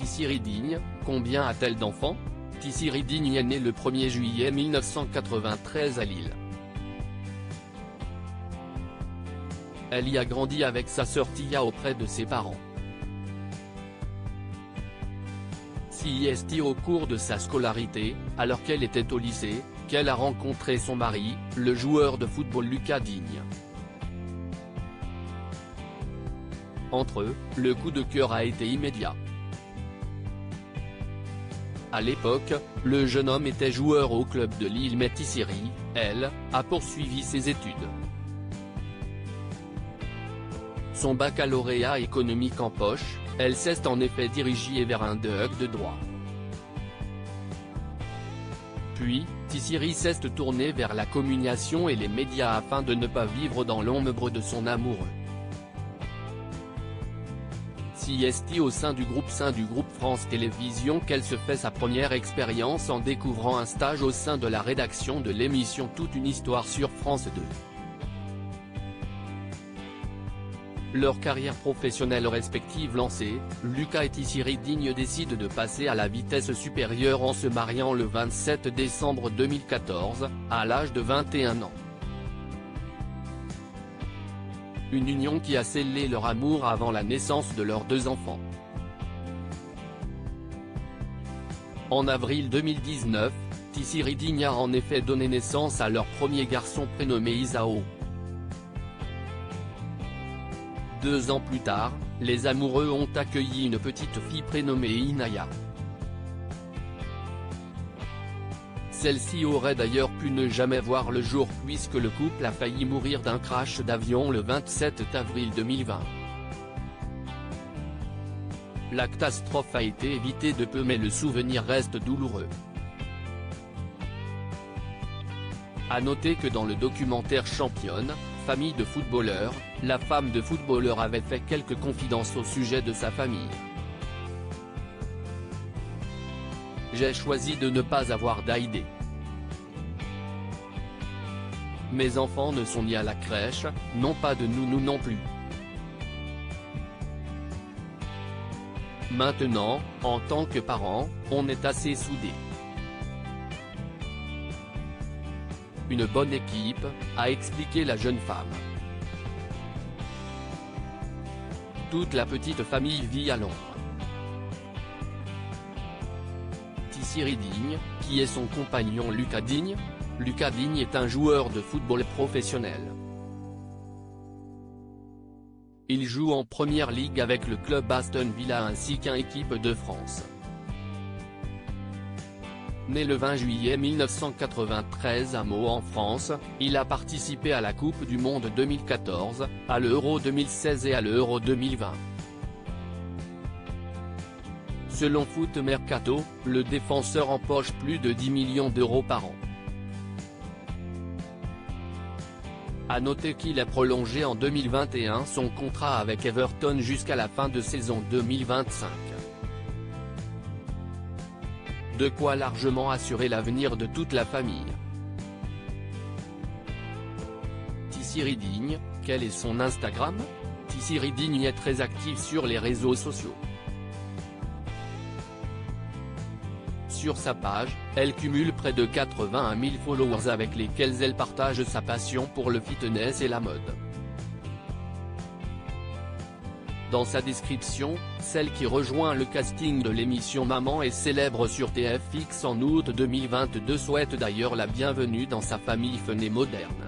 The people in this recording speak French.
Tissiri Digne, combien a-t-elle d'enfants? Tissiri Digne est née le 1er juillet 1993 à Lille. Elle y a grandi avec sa sœur Tia auprès de ses parents. C'est au cours de sa scolarité, alors qu'elle était au lycée, qu'elle a rencontré son mari, le joueur de football Lucas Digne. Entre eux, le coup de cœur a été immédiat. À l'époque, le jeune homme était joueur au club de Lille mais Tissiri, elle, a poursuivi ses études. Son baccalauréat économique en poche, elle s'est en effet dirigée vers un DEUC de droit. Puis, Tissiri s'est tournée vers la communication et les médias afin de ne pas vivre dans l'ombre de son amoureux. C'est au sein du groupe France Télévisions qu'elle se fait sa première expérience en découvrant un stage au sein de la rédaction de l'émission Toute une histoire sur France 2. Leur carrière professionnelle respective lancée, Lucas et Tissiri Digne décident de passer à la vitesse supérieure en se mariant le 27 décembre 2014, à l'âge de 21 ans. Une union qui a scellé leur amour avant la naissance de leurs 2 enfants. En avril 2019, Tissiri Digne a en effet donné naissance à leur premier garçon prénommé Isao. 2 ans plus tard, les amoureux ont accueilli une petite fille prénommée Inaya. Celle-ci aurait d'ailleurs pu ne jamais voir le jour puisque le couple a failli mourir d'un crash d'avion le 27 avril 2020. La catastrophe a été évitée de peu mais le souvenir reste douloureux. À noter que dans le documentaire Championne, famille de footballeurs, la femme de footballeur avait fait quelques confidences au sujet de sa famille. J'ai choisi de ne pas avoir d'idée. Mes enfants ne sont ni à la crèche, non pas de nounou non plus. Maintenant, en tant que parents, on est assez soudés. Une bonne équipe, a expliqué la jeune femme. Toute la petite famille vit à Londres. Tissiri Digne, qui est son compagnon Lucas Digne? Lucas Digne est un joueur de football professionnel. Il joue en première ligue avec le club Aston Villa ainsi qu'un équipe de France. Né le 20 juillet 1993 à Meaux en France, il a participé à la Coupe du Monde 2014, à l'Euro 2016 et à l'Euro 2020. Selon Foot Mercato, le défenseur empoche plus de 10 millions d'euros par an. À noter qu'il a prolongé en 2021 son contrat avec Everton jusqu'à la fin de saison 2025. De quoi largement assurer l'avenir de toute la famille. Tissiri Digne, quel est son Instagram? Tissiri Digne est très active sur les réseaux sociaux. Sur sa page, elle cumule près de 81 000 followers avec lesquels elle partage sa passion pour le fitness et la mode. Dans sa description, celle qui rejoint le casting de l'émission Maman est célèbre sur TFX en août 2022 souhaite d'ailleurs la bienvenue dans sa famille fun et moderne.